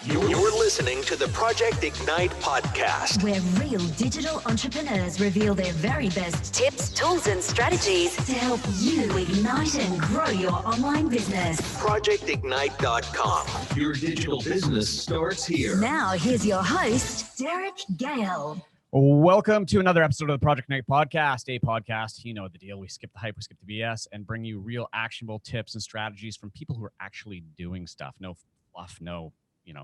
You're listening to the Project Ignite podcast, where real digital entrepreneurs reveal their very best tips, tools, and strategies to help you ignite and grow your online business. ProjectIgnite.com. Your digital business starts here. Now, here's your host, Derek Gale. Welcome to another episode of the Project Ignite podcast, a podcast. You know the deal. We skip the hype, we skip the BS, and bring you real actionable tips and strategies from people who are actually doing stuff. No fluff, no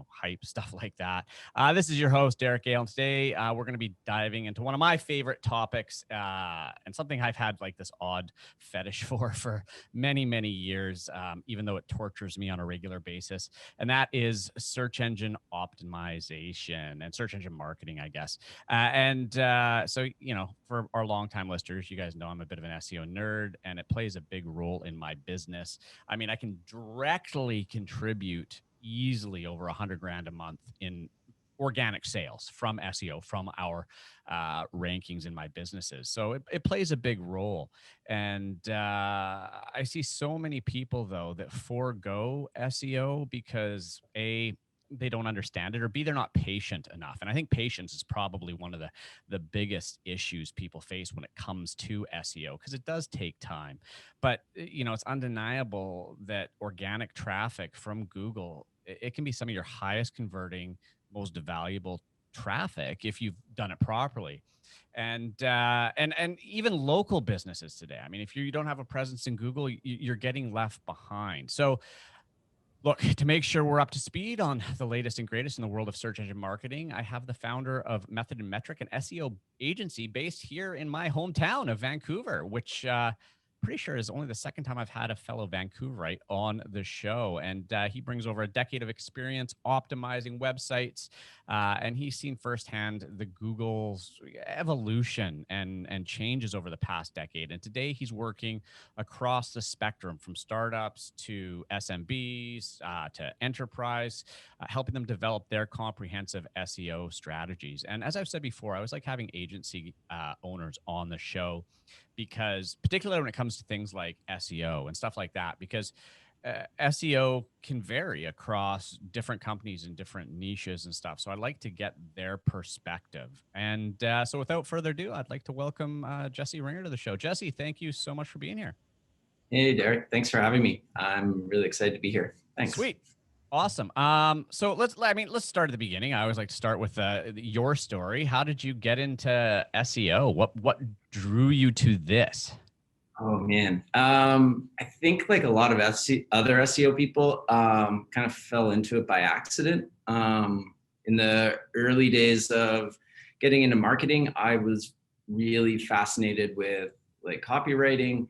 hype, stuff like that. This is your host, Derek Gale, and today we're going to be diving into one of my favorite topics and something I've had like this odd fetish for many, many years, even though it tortures me on a regular basis, and that is search engine optimization and search engine marketing, I guess. So, for our longtime listeners, you guys know I'm a bit of an SEO nerd, and it plays a big role in my business. I mean, I can directly contribute easily over $100,000 a month in organic sales from SEO, from our rankings in my businesses. So it plays a big role. And I see so many people, though, that forego SEO because A, they don't understand it, or B, they're not patient enough. And I think patience is probably one of the biggest issues people face when it comes to SEO, because it does take time. But, it's undeniable that organic traffic from Google, it can be some of your highest converting, most valuable traffic if you've done it properly. And even local businesses today. I mean, if you don't have a presence in Google, you're getting left behind. So look, to make sure we're up to speed on the latest and greatest in the world of search engine marketing, I have the founder of Method and Metric, an SEO agency based here in my hometown of Vancouver, which pretty sure is only the second time I've had a fellow Vancouverite on the show. And he brings over a decade of experience optimizing websites. And he's seen firsthand the Google's evolution and changes over the past decade. And today he's working across the spectrum from startups to SMBs to enterprise, helping them develop their comprehensive SEO strategies. And as I've said before, I always like having agency owners on the show, because particularly when it comes to things like SEO and stuff like that, because SEO can vary across different companies and different niches and stuff. So I'd like to get their perspective. And so without further ado, I'd like to welcome Jesse Ringer to the show. Jesse, thank you so much for being here. Hey, Derek. Thanks for having me. I'm really excited to be here. Thanks. Sweet. Awesome. So let's start at the beginning. I always like to start with your story. How did you get into SEO? What drew you to this? Oh man. I think like a lot of other SEO people kind of fell into it by accident. In the early days of getting into marketing, I was really fascinated with like copywriting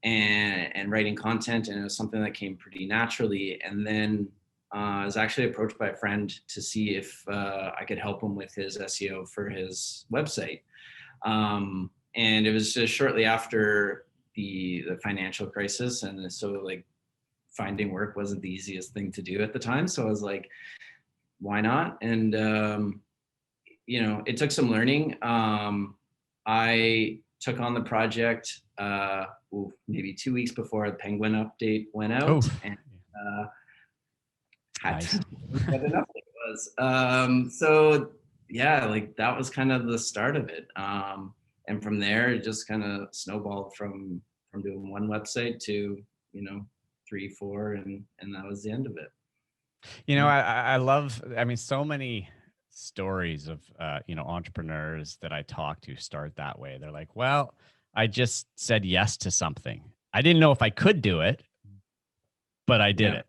and writing content, and it was something that came pretty naturally. And then I was actually approached by a friend to see if I could help him with his SEO for his website. And it was just shortly after the financial crisis. And so like finding work wasn't the easiest thing to do at the time. So I was like, why not? And, it took some learning. I took on the project maybe 2 weeks before the Penguin update went out. Oh. And Nice. What an update was. So yeah, like that was kind of the start of it. And from there, it just kind of snowballed from doing one website to, 3, 4, and that was the end of it. I love, so many stories of, entrepreneurs that I talk to start that way. They're like, well, I just said yes to something. I didn't know if I could do it, but I did it.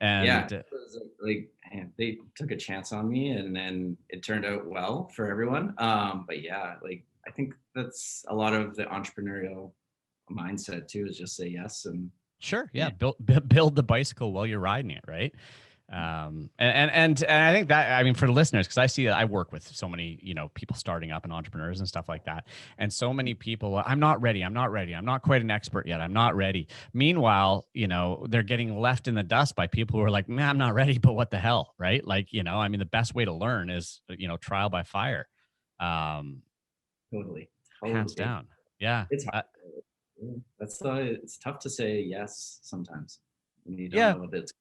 And it was like they took a chance on me, and then it turned out well for everyone. But yeah, like I think that's a lot of the entrepreneurial mindset too, is just say yes. And sure, yeah. Build the bicycle while you're riding it, right? And I think that, for the listeners, because I work with so many, people starting up and entrepreneurs and stuff like that. And so many people, I'm not ready. I'm not quite an expert yet. I'm not ready. Meanwhile, they're getting left in the dust by people who are like, man, I'm not ready, but what the hell, right? Like, the best way to learn is, trial by fire. Totally. Hands down. Yeah. It's hard. It's tough to say yes sometimes when you don't know what it's.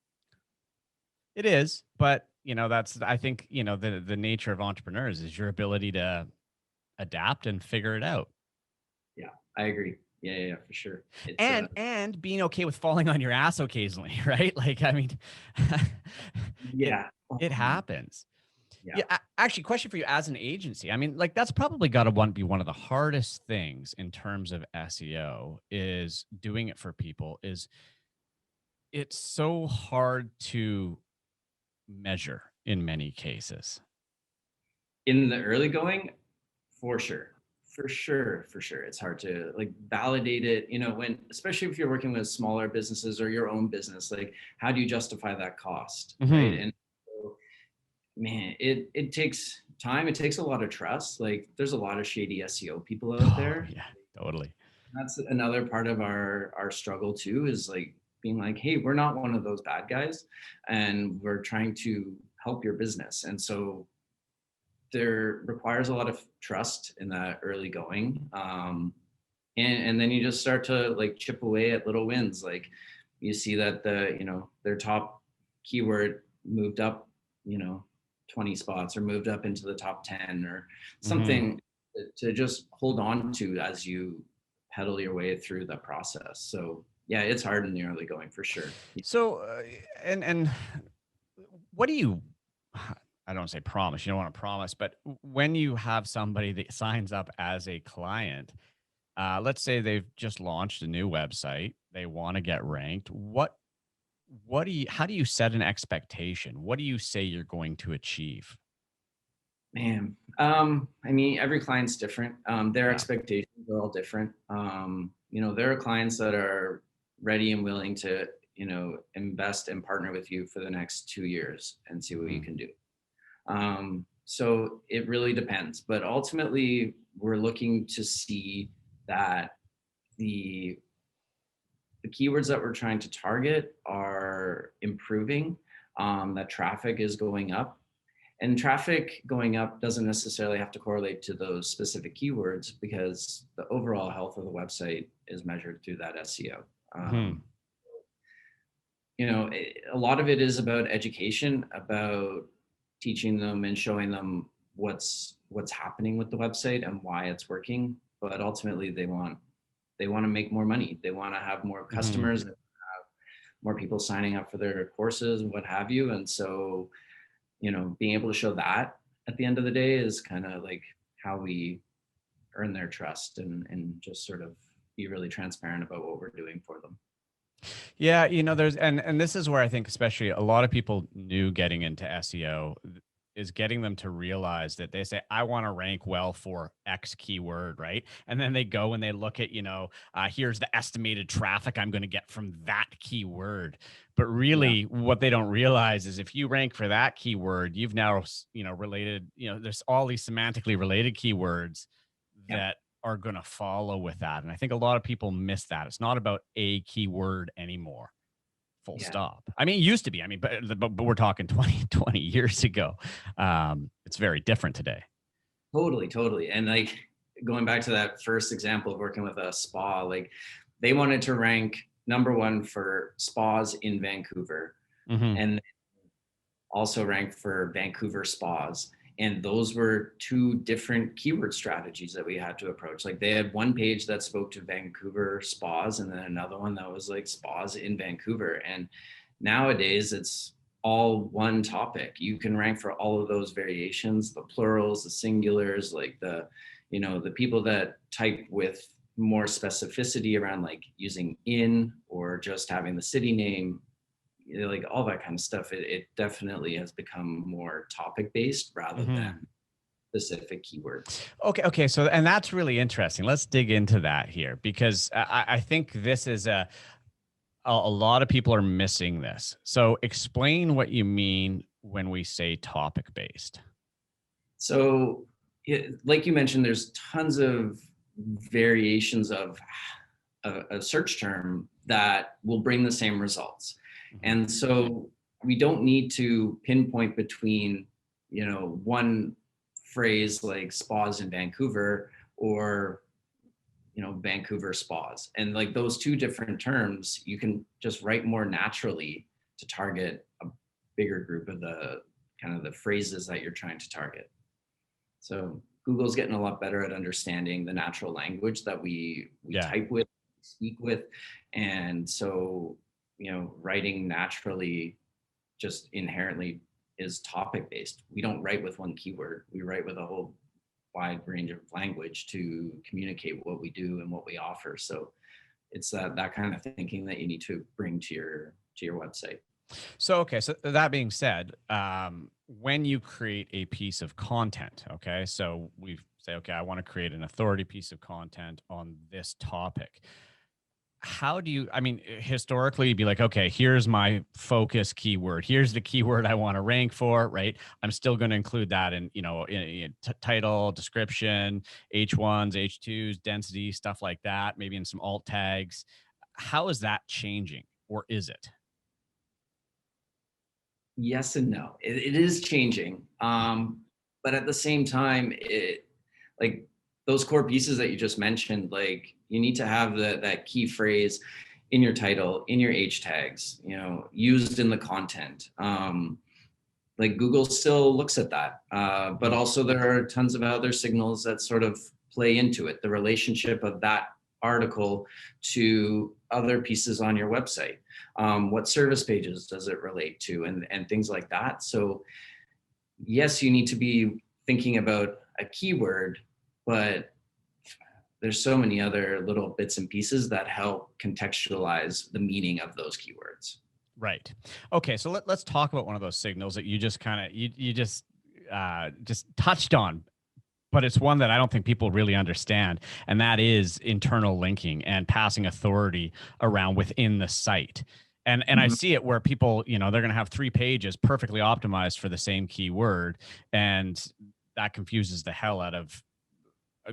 It is, but that's, I think, the nature of entrepreneurs is your ability to adapt and figure it out. Yeah, I agree. Yeah, for sure. It's And being okay with falling on your ass occasionally, right? Like, I mean, it, yeah, it happens. yeah. Yeah, actually, question for you as an agency. I mean, like that's probably got to be one of the hardest things in terms of SEO is doing it for people. Is it's so hard to measure in many cases. In the early going, for sure. For sure. It's hard to like validate it, when, especially if you're working with smaller businesses or your own business, like how do you justify that cost? Right. Mhm. And so, man, it takes time. It takes a lot of trust. Like there's a lot of shady SEO people out Oh, there. yeah, totally. That's another part of our struggle too, is like being like, hey, we're not one of those bad guys and we're trying to help your business. And so there requires a lot of trust in that early going. And then you just start to like chip away at little wins. Like you see that their top keyword moved up, 20 spots, or moved up into the top 10 or Mhm. something to just hold on to as you pedal your way through the process. So yeah, it's hard in the early going for sure. So, and what do you? I don't say promise. You don't want to promise, but when you have somebody that signs up as a client, let's say they've just launched a new website, they want to get ranked. What do you? How do you set an expectation? What do you say you're going to achieve? Man, I mean, every client's different. Their Yeah. expectations are all different. There are clients that are ready and willing to, invest and partner with you for the next 2 years and see what you Mhm. can do. So it really depends, but ultimately we're looking to see that the keywords that we're trying to target are improving, that traffic is going up. And traffic going up doesn't necessarily have to correlate to those specific keywords, because the overall health of the website is measured through that SEO. Mhm. A lot of it is about education, about teaching them and showing them what's happening with the website and why it's working. But ultimately, they want to make more money. They want to have more Mhm. customers, more people signing up for their courses and what have you. And so, being able to show that at the end of the day is kind of like how we earn their trust, and just sort of be really transparent about what we're doing for them. Yeah, there's and this is where I think especially a lot of people new getting into SEO is getting them to realize that they say, I want to rank well for X keyword, right? And then they go and they look at, here's the estimated traffic I'm going to get from that keyword. But Yeah. really, what they don't realize is if you rank for that keyword, you've now, related, there's all these semantically related keywords Yeah. that are going to follow with that. And I think a lot of people miss that. It's not about a keyword anymore. Full Yeah. stop. I mean, it used to be. I mean, but we're talking 20 years ago. It's very different today. Totally. And like going back to that first example of working with a spa, like they wanted to rank number one for spas in Vancouver, Hmm. and also rank for Vancouver spas. And those were two different keyword strategies that we had to approach. Like they had one page that spoke to Vancouver spas, and then another one that was like spas in Vancouver. And nowadays it's all one topic. You can rank for all of those variations, the plurals, the singulars, like the people that type with more specificity around like using in or just having the city name, like all that kind of stuff. It definitely has become more topic based rather Hmm. than specific keywords. Okay. So, and that's really interesting. Let's dig into that here because I think this is a lot of people are missing this. So, explain what you mean when we say topic based. So, like you mentioned, there's tons of variations of a search term that will bring the same results. Hmm. And so we don't need to pinpoint between, one phrase like spas in Vancouver or, Vancouver spas. And like those two different terms, you can just write more naturally to target a bigger group of the kind of the phrases that you're trying to target. So Google's getting a lot better at understanding the natural language that we type with, speak with. And so, writing naturally just inherently is topic based. We don't write with one keyword. We write with a whole wide range of language to communicate what we do and what we offer. So it's that kind of thinking that you need to bring to your website. So, okay. So that being said, when you create a piece of content, okay, so we say, okay, I want to create an authority piece of content on this topic. How do you, I mean, historically you'd be like, okay, here's my focus keyword. Here's the keyword I want to rank for, right? I'm still going to include that in, in title, description, H1s, H2s, density, stuff like that, maybe in some alt tags. How is that changing, or is it? Yes and no. It is changing. But at the same time, like those core pieces that you just mentioned, like you need to have that key phrase in your title, in your H tags, used in the content. Like Google still looks at that, but also there are tons of other signals that sort of play into it. The relationship of that article to other pieces on your website. What service pages does it relate to, and things like that. So yes, you need to be thinking about a keyword, but there's so many other little bits and pieces that help contextualize the meaning of those keywords. Right. Okay. So let's talk about one of those signals that you just kind of, you just touched on, but it's one that I don't think people really understand. And that is internal linking and passing authority around within the site. And I see it where people, they're going to have 3 pages perfectly optimized for the same keyword. And that confuses the hell out of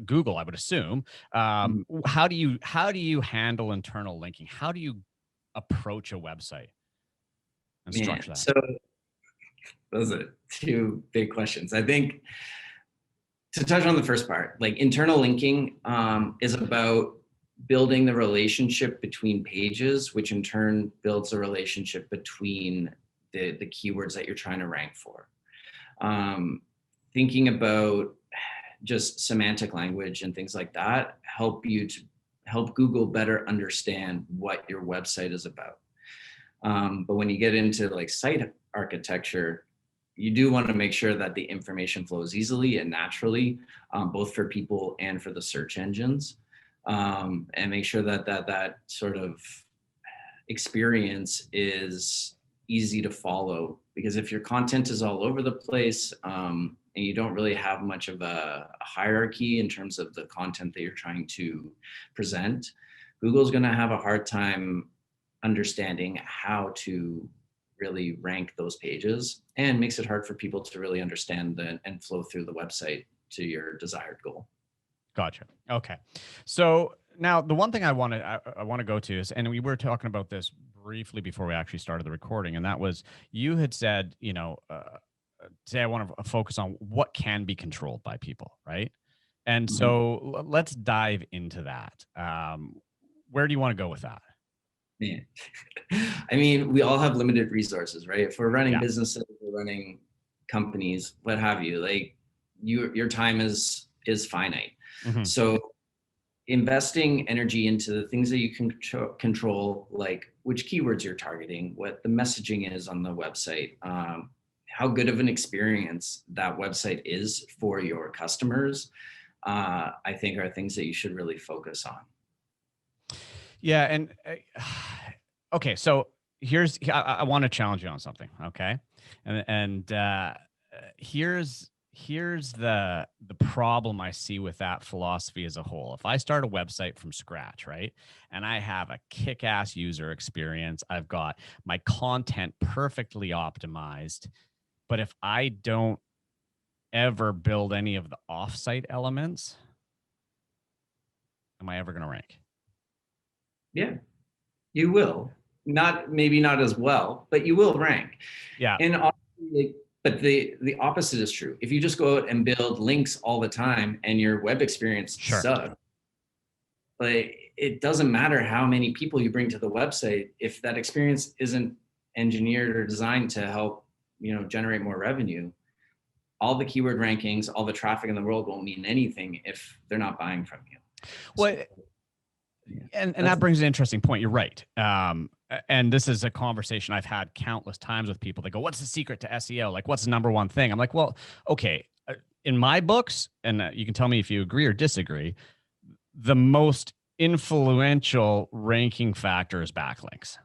Google, I would assume. How do you handle internal linking? How do you approach a website and structure that? So those are 2 big questions. I think to touch on the first part, like internal linking is about building the relationship between pages, which in turn builds a relationship between the keywords that you're trying to rank for. Thinking about just semantic language and things like that help Google better understand what your website is about. But when you get into like site architecture, you do want to make sure that the information flows easily and naturally, both for people and for the search engines, and make sure that sort of experience is easy to follow. Because if your content is all over the place, and you don't really have much of a hierarchy in terms of the content that you're trying to present, Google's going to have a hard time understanding how to really rank those pages, and makes it hard for people to really understand and flow through the website to your desired goal. Gotcha. Okay. So now the one thing I want to go to is, and we were talking about this briefly before we actually started the recording, and that was, you had said, say I want to focus on what can be controlled by people, right? And so let's dive into that. Where do you want to go with that? Yeah. I mean, we all have limited resources, right? If we're running businesses, we're running companies, what have you, like your time is finite. So investing energy into the things that you can control, like which keywords you're targeting, what the messaging is on the website, how good of an experience that website is for your customers, I think are things that you should really focus on. Yeah. And okay, so I want to challenge you on something. Okay. And here's the problem I see with that philosophy as a whole. If I start a website from scratch, right, and I have a kick-ass user experience, I've got my content perfectly optimized, but if I don't ever build any of the offsite elements, am I ever going to rank? Yeah, you will. Maybe not as well, but you will rank. Yeah. And but the opposite is true. If you just go out and build links all the time and your web experience sucks, like it doesn't matter how many people you bring to the website if that experience isn't engineered or designed to help generate more revenue, all the keyword rankings, all the traffic in the world won't mean anything if they're not buying from you. Well, and that brings an interesting point. You're right. And this is a conversation I've had countless times with people. They go, what's the secret to SEO? Like, what's the number one thing? I'm like, well, okay. In my books, and you can tell me if you agree or disagree, the most influential ranking factor is backlinks.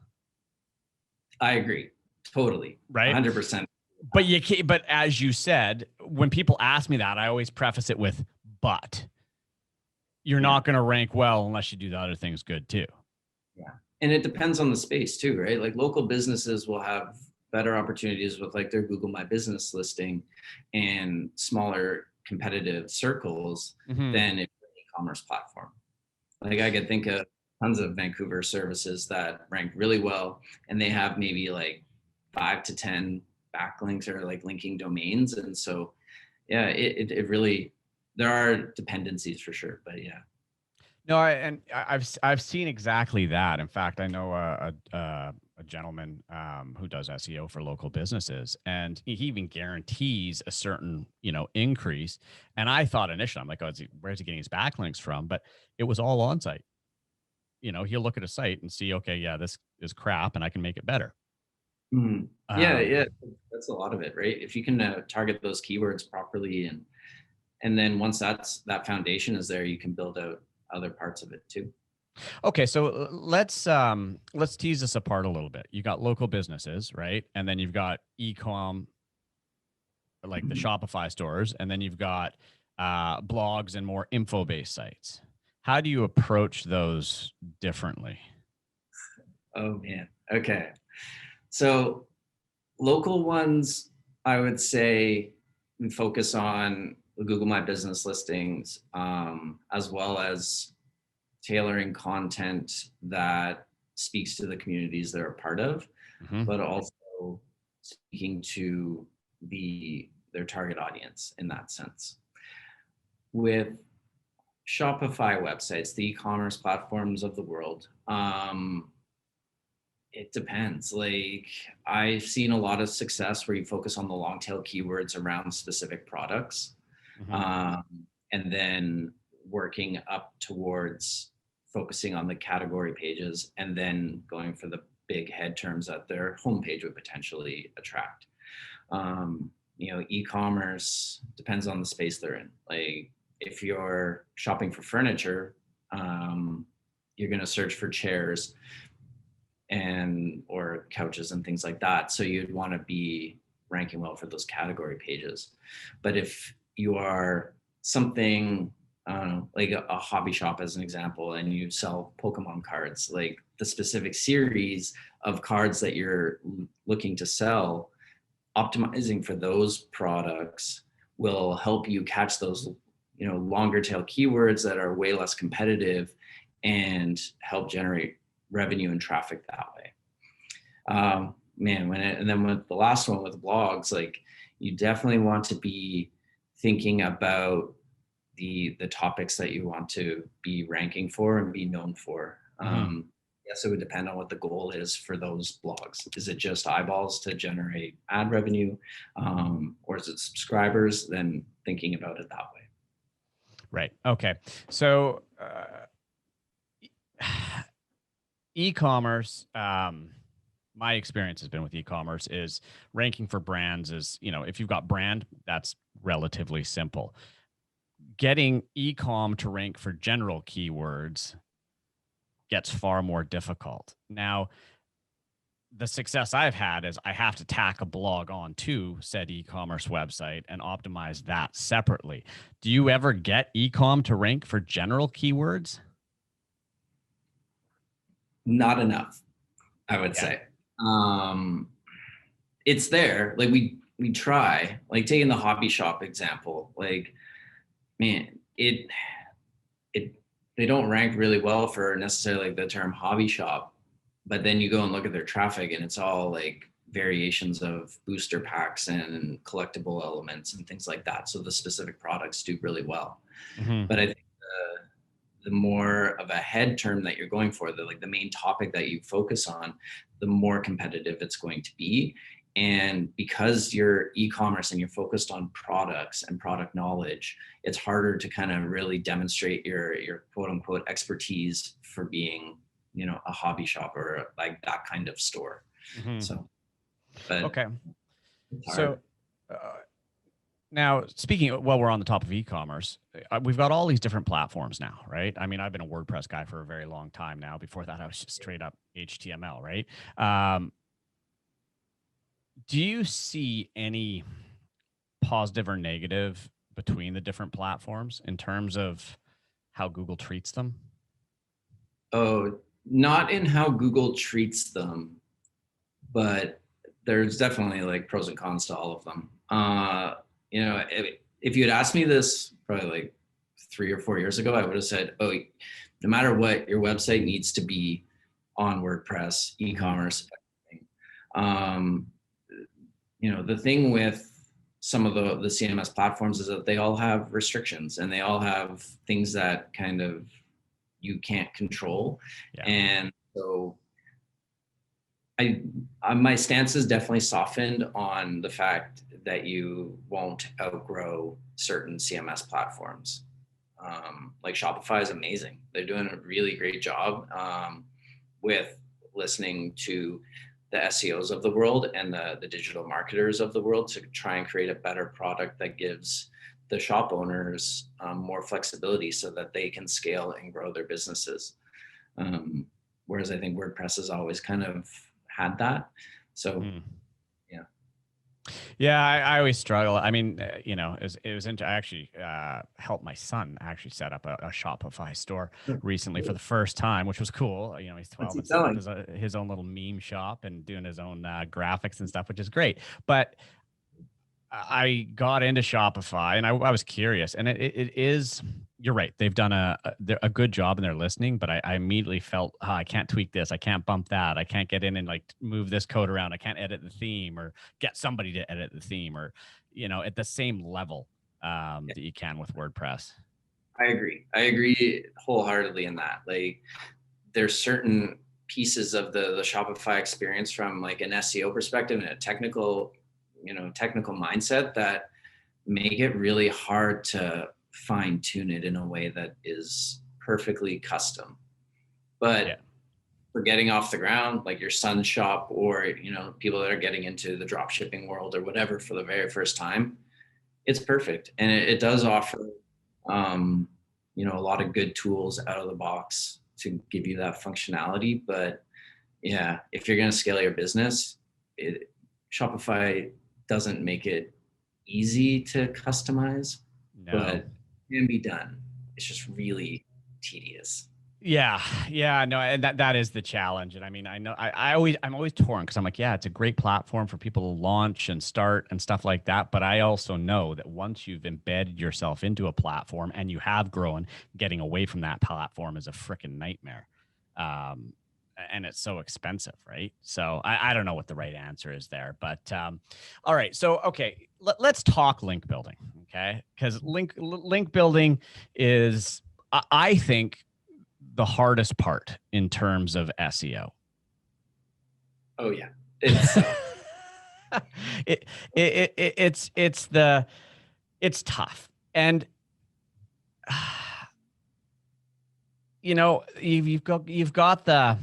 I agree. Totally. Right. 100%. But you can't, but as you said, when people ask me that, I always preface it with, but you're not going to rank well unless you do the other things good too. Yeah. And it depends on the space too, right? Like local businesses will have better opportunities with like their Google My Business listing and smaller competitive circles than an e-commerce platform. Like I could think of tons of Vancouver services that rank really well, and they have maybe like 5 to 10 backlinks or like linking domains. And so, yeah, it really, there are dependencies for sure, but yeah. No, I've seen exactly that. In fact, I know a gentleman who does SEO for local businesses, and he even guarantees a certain increase. And I thought initially, I'm like, oh, where's he getting his backlinks from? But it was all on site. He'll look at a site and see, okay, yeah, this is crap, and I can make it better. Yeah, that's a lot of it, right? If you can target those keywords properly, and then once that foundation is there, you can build out other parts of it too. Okay, so let's tease this apart a little bit. You got local businesses, right? And then you've got ECOM, like the Shopify stores, and then you've got blogs and more info-based sites. How do you approach those differently? Oh man. Okay. So local ones, I would say we focus on the Google My Business listings, as well as tailoring content that speaks to the communities they're a part of, but also speaking to their target audience in that sense. With Shopify websites, the e-commerce platforms of the world, it depends. Like I've seen a lot of success where you focus on the long tail keywords around specific products, and then working up towards focusing on the category pages and then going for the big head terms that their homepage would potentially attract. E-commerce depends on the space they're in. Like if you're shopping for furniture, you're going to search for chairs or couches and things like that. So you'd want to be ranking well for those category pages. But if you are something, like a hobby shop as an example, and you sell Pokemon cards, like the specific series of cards that you're looking to sell, optimizing for those products will help you catch those, longer tail keywords that are way less competitive and help generate revenue and traffic that way. And then with the last one with blogs, like you definitely want to be thinking about the topics that you want to be ranking for and be known for. Yes, it would depend on what the goal is for those blogs. Is it just eyeballs to generate ad revenue, or is it subscribers? Then thinking about it that way. Right. Okay. So e-commerce, my experience has been with e-commerce is ranking for brands is, if you've got brand, that's relatively simple. Getting e-com to rank for general keywords gets far more difficult. Now, the success I've had is I have to tack a blog onto said e-commerce website and optimize that separately. Do you ever get e-com to rank for general keywords? Not enough, I would say. It's there. Like we try, like taking the hobby shop example, like, man, they don't rank really well for necessarily like the term hobby shop, but then you go and look at their traffic and it's all like variations of booster packs and collectible elements and things like that. So the specific products do really well. But I think the more of a head term that you're going for, the main topic that you focus on, the more competitive it's going to be. And because you're e-commerce and you're focused on products and product knowledge, it's harder to kind of really demonstrate your quote unquote expertise for being, a hobby shop or like that kind of store. So, but Okay. it's hard. So now speaking, while we're on the top of e-commerce, we've got all these different platforms now, right? I mean, I've been a WordPress guy for a very long time now. Before that, I was just straight up HTML, right? Do you see any positive or negative between the different platforms in terms of how Google treats them? Oh, not in how Google treats them, but there's definitely like pros and cons to all of them. If you had asked me this probably like 3 or 4 years ago, I would have said, oh, no matter what, your website needs to be on WordPress, e-commerce, everything. The thing with some of the CMS platforms is that they all have restrictions and they all have things that kind of you can't control. Yeah. And so my stance is definitely softened on the fact that you won't outgrow certain CMS platforms. Like Shopify is amazing. They're doing a really great job with listening to the SEOs of the world and the digital marketers of the world to try and create a better product that gives the shop owners more flexibility so that they can scale and grow their businesses. Whereas I think WordPress has always kind of had that. So, yeah, I always struggle. I mean, it was into, I actually helped my son actually set up a Shopify store recently for the first time, which was cool. He's 12 and set up his own little meme shop and doing his own graphics and stuff, which is great. But I got into Shopify and I was curious, and it is, you're right. They've done a good job in their listening, but I immediately felt, I can't tweak this. I can't bump that. I can't get in and like move this code around. I can't edit the theme or get somebody to edit the theme or, at the same level that you can with WordPress. I agree wholeheartly in that. Like there's certain pieces of the Shopify experience from like an SEO perspective and a technical mindset that make it really hard to fine tune it in a way that is perfectly custom. But for getting off the ground, like your son's shop or, people that are getting into the drop shipping world or whatever for the very first time, it's perfect. And it does offer, a lot of good tools out of the box to give you that functionality. But yeah, if you're going to scale your business, Shopify doesn't make it easy to customize, but it can be done. It's just really tedious. Yeah, no, and that is the challenge. And I mean, I know I'm always torn because I'm like, yeah, it's a great platform for people to launch and start and stuff like that. But I also know that once you've embedded yourself into a platform and you have grown, getting away from that platform is a freaking nightmare. And it's so expensive, right? So I don't know what the right answer is there, but all right. So, okay, let's talk link building, okay? Because link building is, I think, the hardest part in terms of SEO. Oh yeah, it's tough, and you've got the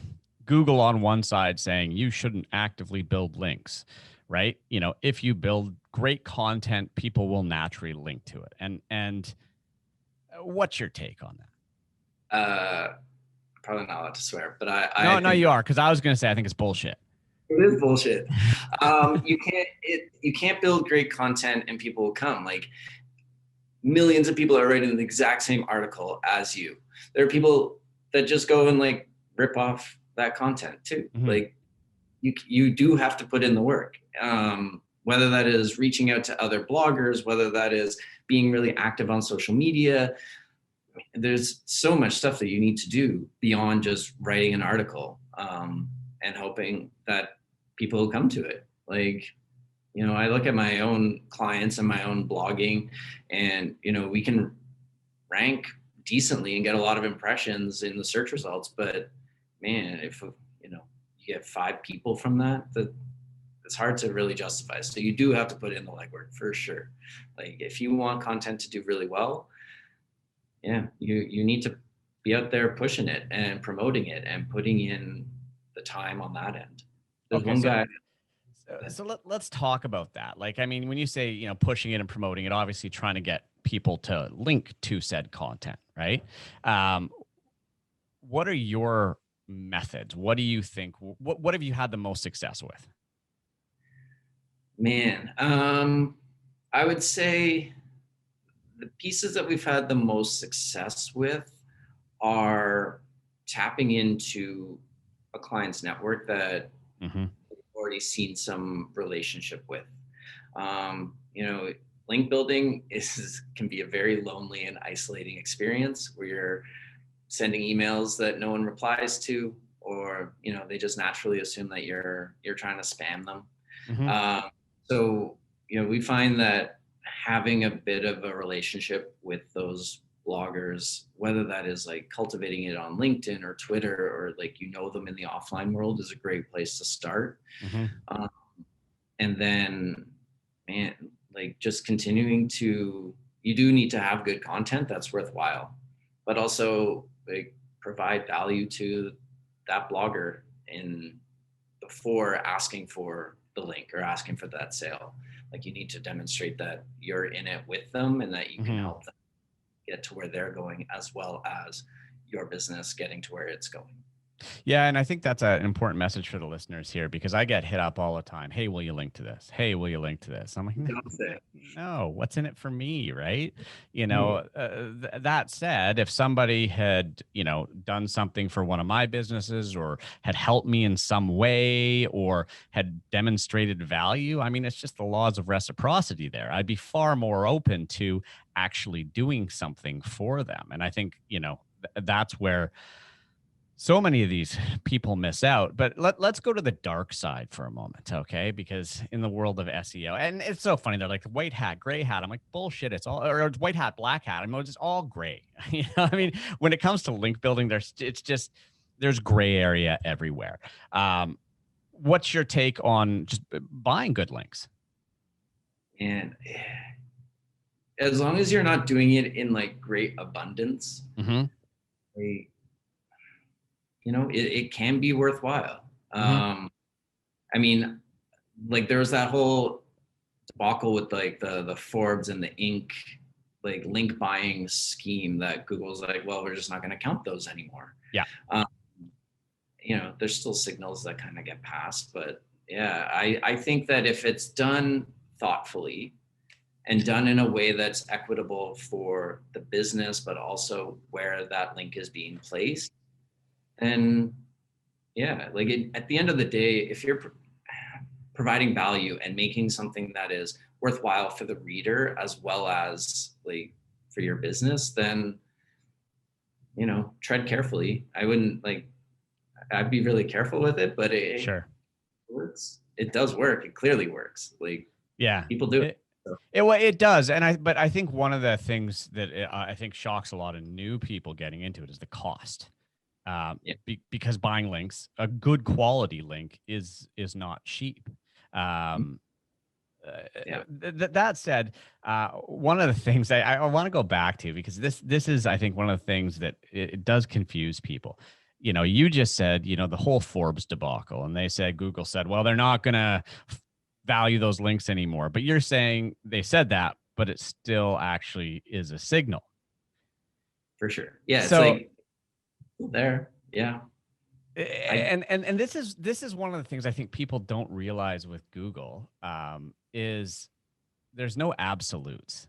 Google on one side saying you shouldn't actively build links, right? If you build great content, people will naturally link to it. And what's your take on that? Probably not allowed to swear, but No, you are, because I was going to say I think it's bullshit. It is bullshit. You can't build great content and people will come. Like millions of people are writing the exact same article as you. There are people that just go and like rip off that content too. Mm-hmm. Like you do have to put in the work. Whether that is reaching out to other bloggers, whether that is being really active on social media. There's so much stuff that you need to do beyond just writing an article and hoping that people will come to it. Like, I look at my own clients and my own blogging and, we can rank decently and get a lot of impressions in the search results. But man, if, you get 5 people from that's it's hard to really justify. So you do have to put in the legwork for sure. Like if you want content to do really well, yeah, you need to be out there pushing it and promoting it and putting in the time on that end. There's one guy. So let's talk about that. Like, I mean, when you say, pushing it and promoting it, obviously trying to get people to link to said content, right? What are your methods? What do you think? What have you had the most success with? Man, I would say the pieces that we've had the most success with are tapping into a client's network that we've already seen some relationship with. Link building can be a very lonely and isolating experience where you're sending emails that no one replies to, or they just naturally assume that you're trying to spam them. So we find that having a bit of a relationship with those bloggers, whether that is like cultivating it on LinkedIn or Twitter, or like them in the offline world, is a great place to start. And then, man, like just continuing to, you do need to have good content that's worthwhile, but also like provide value to that blogger before asking for the link or asking for that sale. Like you need to demonstrate that you're in it with them and that you can help them get to where they're going, as well as your business getting to where it's going. Yeah. And I think that's an important message for the listeners here, because I get hit up all the time. Hey, will you link to this? Hey, will you link to this? I'm like, no, what's in it for me? Right. That said, if somebody had, done something for one of my businesses or had helped me in some way or had demonstrated value, I mean, it's just the laws of reciprocity there. I'd be far more open to actually doing something for them. And I think, that's where so many of these people miss out. But let's go to the dark side for a moment, okay? Because in the world of SEO, and it's so funny, they're like white hat, gray hat. I'm like, bullshit. It's all, or it's white hat, black hat. I mean, it's all gray. I mean, when it comes to link building, there's gray area everywhere. What's your take on just buying good links? And as long as you're not doing it in like great abundance, it can be worthwhile. I mean, like there was that whole debacle with like the Forbes and the Inc. like link buying scheme that Google's like, well, we're just not going to count those anymore. Yeah. There's still signals that kind of get passed, but yeah, I think that if it's done thoughtfully and done in a way that's equitable for the business, but also where that link is being placed, and yeah, like at the end of the day, if you're providing value and making something that is worthwhile for the reader as well as like for your business, then tread carefully. I'd be really careful with it, but it works. It does work. It clearly works. Like people do it. It does. But I think one of the things that I think shocks a lot of new people getting into it is the cost. Because buying links, a good quality link is not cheap. That said, one of the things I want to go back to, because this is, I think, one of the things that it does confuse people. You just said, the whole Forbes debacle, and they said, Google said, well, they're not going to value those links anymore. But you're saying they said that, but it still actually is a signal. For sure. Yeah. So, it's like there. Yeah. And this is one of the things I think people don't realize with Google, is there's no absolutes.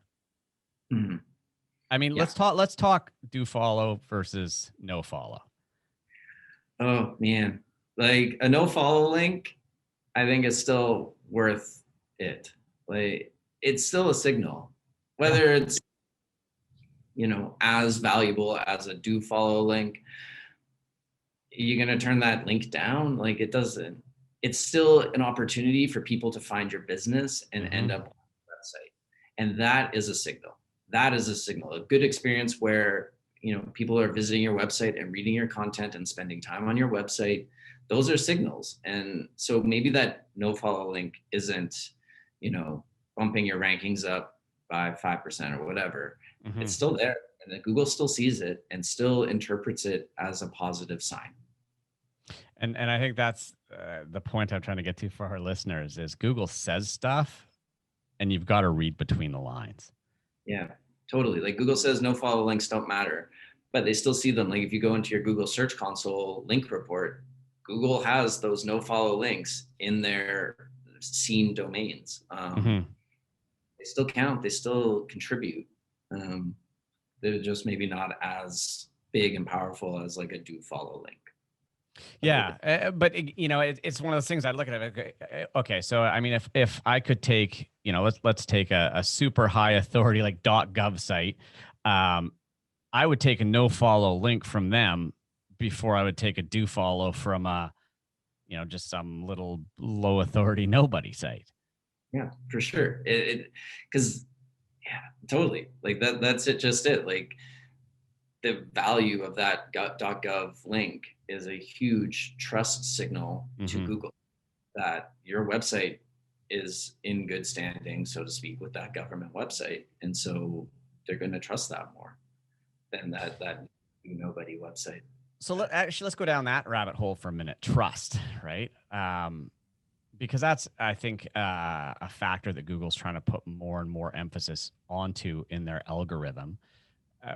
I mean, let's talk do follow versus no follow. Oh man, like a no follow link, I think is still worth it. Like it's still a signal, whether it's as valuable as a do follow link. You're going to turn that link down? Like it doesn't. It's still an opportunity for people to find your business and end up on the website. And that is a signal. That is a signal. A good experience where, people are visiting your website and reading your content and spending time on your website. those are signals. And so maybe that nofollow link isn't, bumping your rankings up by 5% or whatever. Mm-hmm. It's still there, and then Google still sees it and still interprets it as a positive sign. And I think that's the point I'm trying to get to for our listeners is Google says stuff and you've got to read between the lines. Yeah, totally. Like Google says nofollow links don't matter, but they still see them. Like if you go into your Google Search Console link report, Google has those nofollow links in their seen domains. They still count, they still contribute. They're just maybe not as big and powerful as like a do follow link. Yeah, but it's one of those things I look at it. Okay, so I mean, if I could take, let's take a super high authority like .gov site, I would take a no follow link from them before I would take a do follow from just some little low authority nobody site. Yeah, for sure. Because totally. Like that's it. Just it. Like the value of that .gov link is a huge trust signal to Google that your website is in good standing, so to speak, with that government website. And so they're going to trust that more than that nobody website. So let's go down that rabbit hole for a minute. Trust, right? Because that's, I think, a factor that Google's trying to put more and more emphasis onto in their algorithm.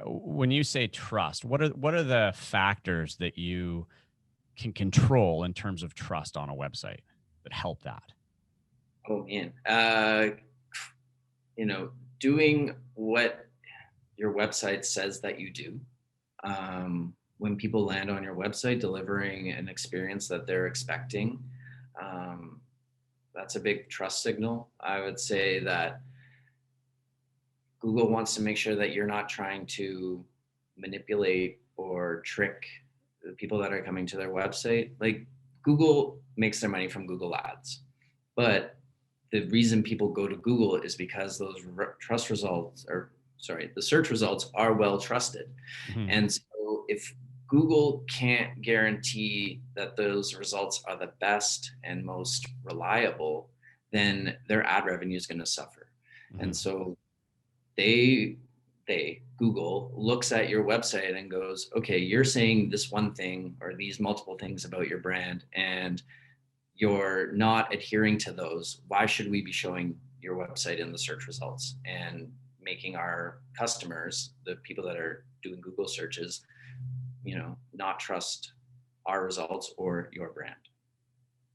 When you say trust, what are the factors that you can control in terms of trust on a website that help that? Oh man, doing what your website says that you do. When people land on your website, delivering an experience that they're expecting. That's a big trust signal. I would say that Google wants to make sure that you're not trying to manipulate or trick the people that are coming to their website. Like Google makes their money from Google Ads, but the reason people go to Google is because those the search results are well trusted. And so if Google can't guarantee that those results are the best and most reliable, then their ad revenue is going to suffer. And so Google looks at your website and goes, okay, you're saying this one thing or these multiple things about your brand, and you're not adhering to those. Why should we be showing your website in the search results and making our customers, the people that are doing Google searches, not trust our results or your brand?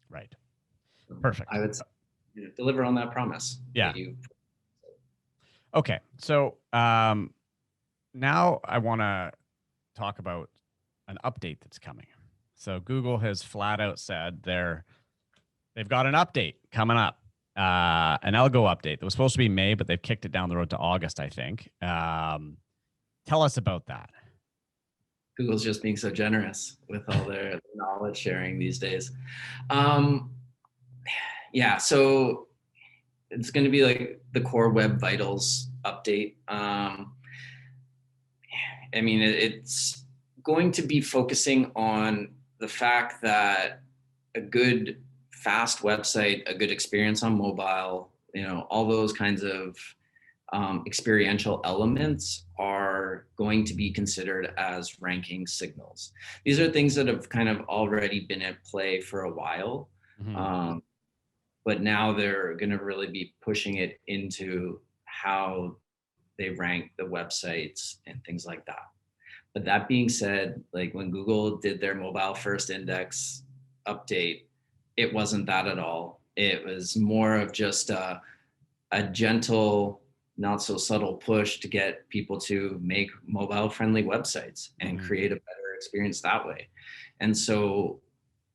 Right. Perfect. I would deliver on that promise. Yeah. Okay. So now I want to talk about an update that's coming. So Google has flat out said they've got an update coming up, an algo update that was supposed to be May, but they've kicked it down the road to August, I think. Tell us about that. Google's just being so generous with all their knowledge sharing these days. So it's going to be like the core Web Vitals update. It's going to be focusing on the fact that a good, fast website, a good experience on mobile, all those kinds of experiential elements are going to be considered as ranking signals. These are things that have kind of already been at play for a while, but now they're going to really be pushing it into how they rank the websites and things like that. But that being said, like when Google did their mobile first index update, it wasn't that at all. It was more of just a gentle, not so subtle push to get people to make mobile friendly websites and create a better experience that way. And so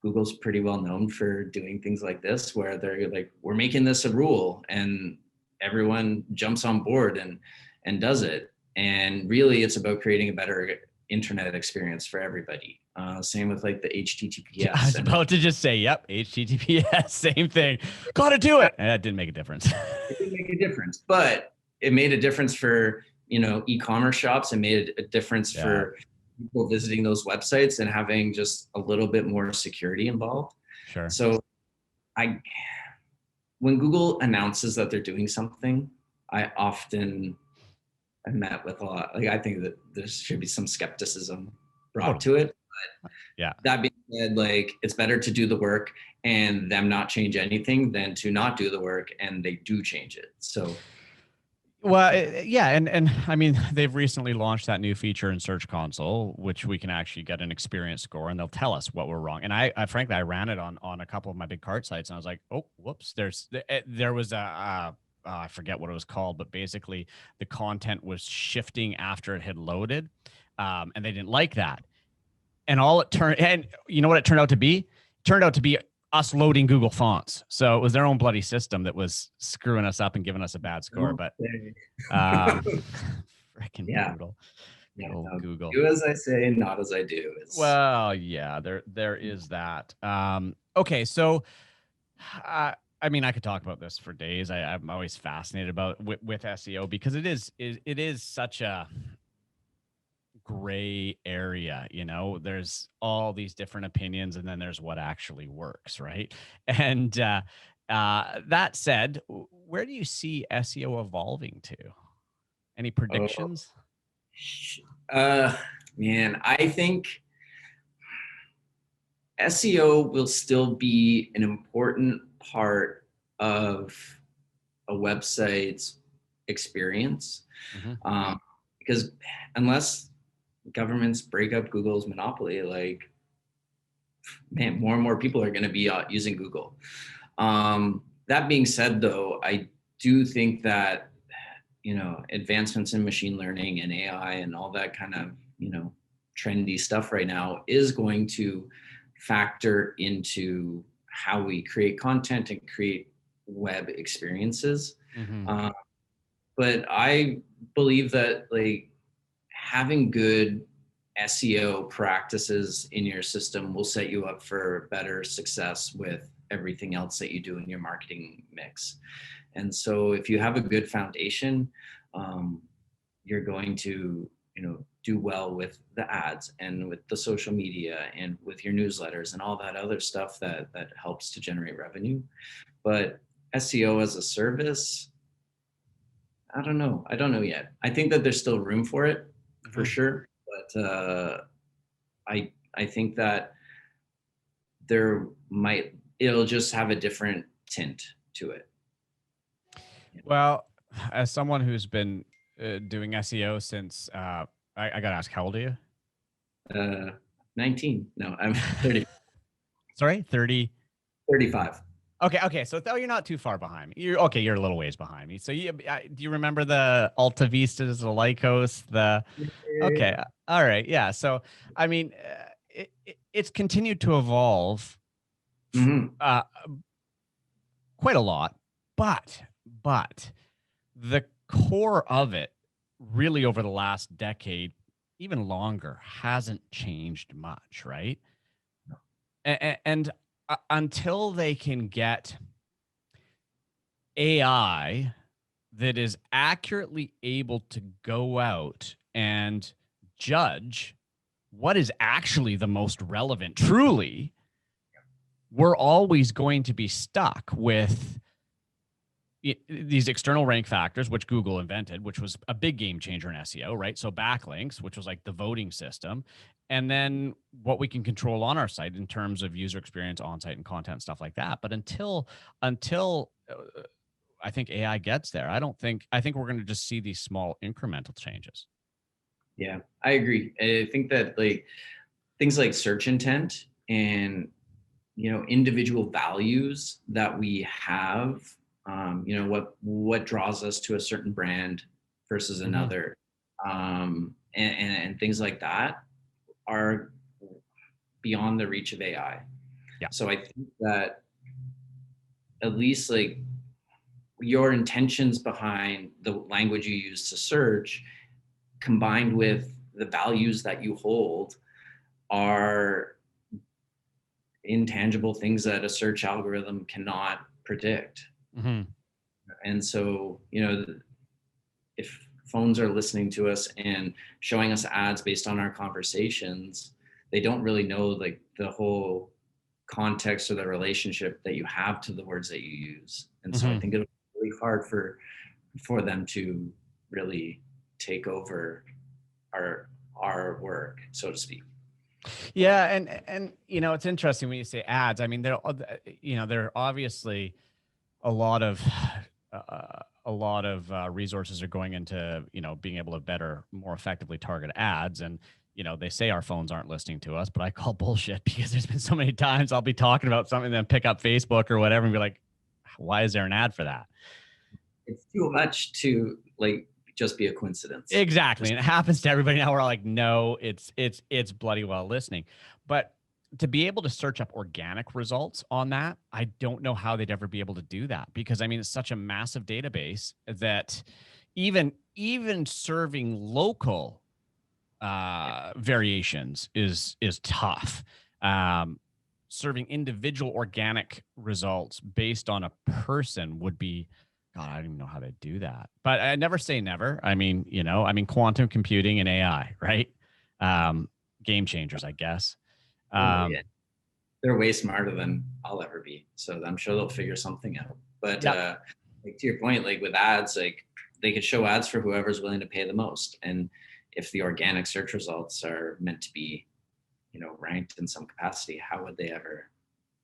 Google's pretty well known for doing things like this, where they're like, we're making this a rule, and everyone jumps on board and does it. And really it's about creating a better internet experience for everybody. Same with like the HTTPS. I was about to just say, yep, HTTPS, same thing. Got to do it. And that didn't make a difference. It didn't make a difference, but it made a difference for, e-commerce shops. It made a difference for people visiting those websites and having just a little bit more security involved. Sure. So when Google announces that they're doing something, I often am met with a lot. Like, I think that there should be some skepticism brought to it. But yeah. That being said, like, it's better to do the work and them not change anything than to not do the work and they do change it. So. Well, yeah, and I mean, they've recently launched that new feature in Search Console, which we can actually get an experience score, and they'll tell us what we're wrong. And I frankly, I ran it on a couple of my big cart sites, and I was like, oh, whoops, there was I forget what it was called, but basically the content was shifting after it had loaded, and they didn't like that. And you know what it turned out to be? It turned out to be us loading Google fonts. So it was their own bloody system that was screwing us up and giving us a bad score. But freaking brutal. Yeah, Google. Do as I say, not as I do. Well, yeah, there is that. Okay, so I mean, I could talk about this for days. I'm always fascinated about with SEO because it is such a gray area. There's all these different opinions, and then there's what actually works, right? And that said, where do you see SEO evolving to? Any predictions? Man, I think SEO will still be an important part of a website's experience, because unless governments break up Google's monopoly, like, man, more and more people are going to be using Google. That being said, though, I do think that, advancements in machine learning and AI and all that kind of, trendy stuff right now is going to factor into how we create content and create web experiences. But I believe that, like, having good SEO practices in your system will set you up for better success with everything else that you do in your marketing mix. And so if you have a good foundation, you're going to, do well with the ads and with the social media and with your newsletters and all that other stuff that helps to generate revenue. But SEO as a service, I don't know yet. I think that there's still room for it, for sure. But I think that it'll just have a different tint to it. Well, as someone who's been doing SEO since, I got to ask, how old are you? 19. No, I'm 30. Sorry, 30? 35. Okay. So you're not too far behind me. You're a little ways behind me. So do you remember the Alta Vistas, the Lycos, okay. All right. Yeah. So, I mean, it's continued to evolve quite a lot, but the core of it really over the last decade, even longer, hasn't changed much, right? No. And until they can get AI that is accurately able to go out and judge what is actually the most relevant, truly, we're always going to be stuck with these external rank factors, which Google invented, which was a big game changer in SEO, right? So backlinks, which was like the voting system, and then what we can control on our site in terms of user experience, on-site and content, stuff like that. But until I think AI gets there, I think we're going to just see these small incremental changes. Yeah, I agree. I think that, like, things like search intent and, individual values that we have, what draws us to a certain brand versus another, and things like that are beyond the reach of AI. Yeah. So I think that at least, like, your intentions behind the language you use to search, combined with the values that you hold, are intangible things that a search algorithm cannot predict. And so, if phones are listening to us and showing us ads based on our conversations, they don't really know like the whole context or the relationship that you have to the words that you use. And so I think it'll be really hard for them to really take over our work, so to speak. Yeah, and you know, it's interesting when you say ads. I mean, there are obviously a lot of resources are going into, you know, being able to better, more effectively target ads. And you know, they say our phones aren't listening to us, but I call bullshit, because there's been so many times I'll be talking about something, then pick up Facebook or whatever and be like, why is there an ad for that? It's too much to like just be a coincidence. Exactly. And it happens to everybody now. We're like, no, it's bloody well listening. But to be able to search up organic results on that, I don't know how they'd ever be able to do that, because I mean, it's such a massive database that even serving local variations is tough. Serving individual organic results based on a person would be, God, I don't even know how to do that. But I never say never. I mean, you know, quantum computing and AI, right? Game changers, I guess. Yeah. They're way smarter than I'll ever be. So I'm sure they'll figure something out. But like to your point, like with ads, like they could show ads for whoever's willing to pay the most. And if the organic search results are meant to be, you know, ranked in some capacity, how would they ever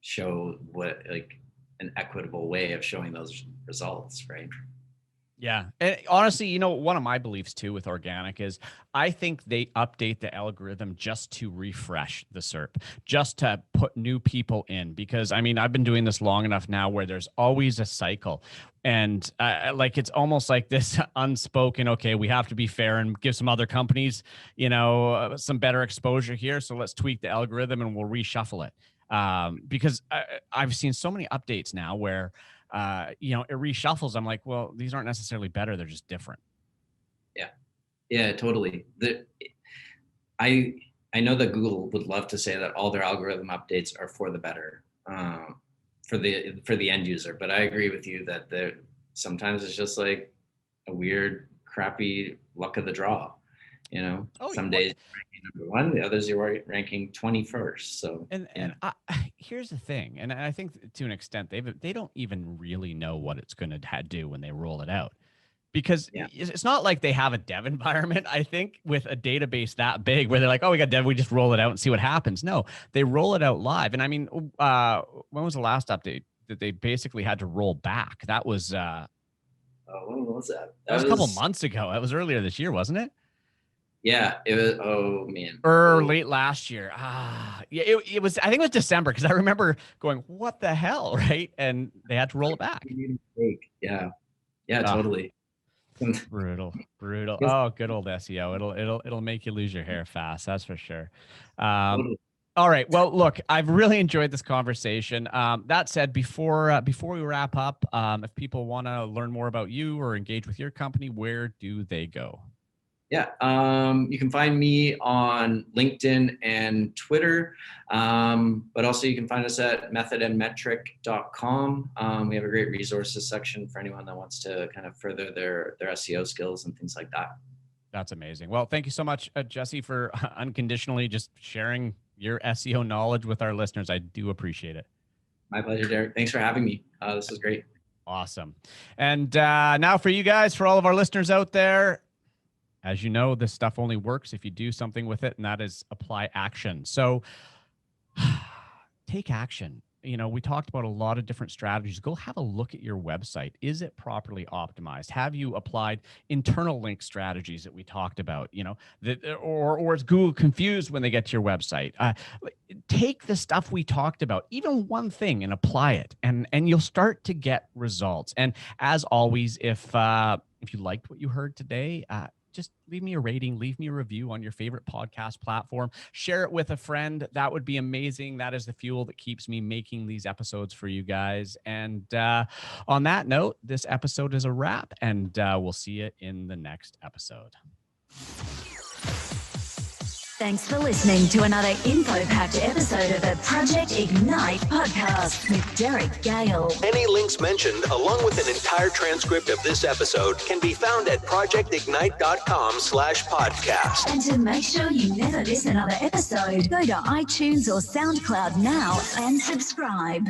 show what like an equitable way of showing those results, right? Yeah. And honestly, you know, one of my beliefs too with organic is I think they update the algorithm just to refresh the SERP, just to put new people in. Because I mean, I've been doing this long enough now where there's always a cycle. And like, it's almost like this unspoken, okay, we have to be fair and give some other companies, you know, some better exposure here. So let's tweak the algorithm and we'll reshuffle it. Because I've seen so many updates now where, you know, it reshuffles. I'm like, well, these aren't necessarily better. They're just different. Yeah, totally. I know that Google would love to say that all their algorithm updates are for the better, for the end user. But I agree with you that sometimes it's just like a weird, crappy luck of the draw. You know, some days you're ranking number 1, the others you're ranking 21st. So and here's the thing, and I think to an extent they don't even really know what it's going to do when they roll it out. Because it's not like they have a dev environment, I think, with a database that big where they're like, oh, we got dev, we just roll it out and see what happens. No, they roll it out live. And I mean, when was the last update that they basically had to roll back? That was when was that? That was a couple months ago. That was earlier this year, wasn't it? Yeah, it was. Oh man, or late last year. Yeah, it was. I think it was December, because I remember going, "What the hell?" Right, and they had to roll it back. Yeah, totally. Brutal. Oh, good old SEO. It'll make you lose your hair fast. That's for sure. Totally. All right. Well, look, I've really enjoyed this conversation. That said, before we wrap up, if people want to learn more about you or engage with your company, where do they go? Yeah, you can find me on LinkedIn and Twitter, but also you can find us at methodandmetric.com. We have a great resources section for anyone that wants to kind of further their SEO skills and things like that. That's amazing. Well, thank you so much, Jesse, for unconditionally just sharing your SEO knowledge with our listeners. I do appreciate it. My pleasure, Derek. Thanks for having me. This was great. Awesome. And now for you guys, for all of our listeners out there, as you know, this stuff only works if you do something with it, and that is apply action. So take action. You know, we talked about a lot of different strategies. Go have a look at your website. Is it properly optimized? Have you applied internal link strategies that we talked about? You know, or is Google confused when they get to your website? Take the stuff we talked about, even one thing, and apply it, and you'll start to get results. And as always, if you liked what you heard today, just leave me a rating, leave me a review on your favorite podcast platform. Share it with a friend. That would be amazing. That is the fuel that keeps me making these episodes for you guys. And on that note, this episode is a wrap, and we'll see you in the next episode. Thanks for listening to another info-packed episode of the Project Ignite podcast with Derek Gale. Any links mentioned, along with an entire transcript of this episode, can be found at projectignite.com/podcast. And to make sure you never miss another episode, go to iTunes or SoundCloud now and subscribe.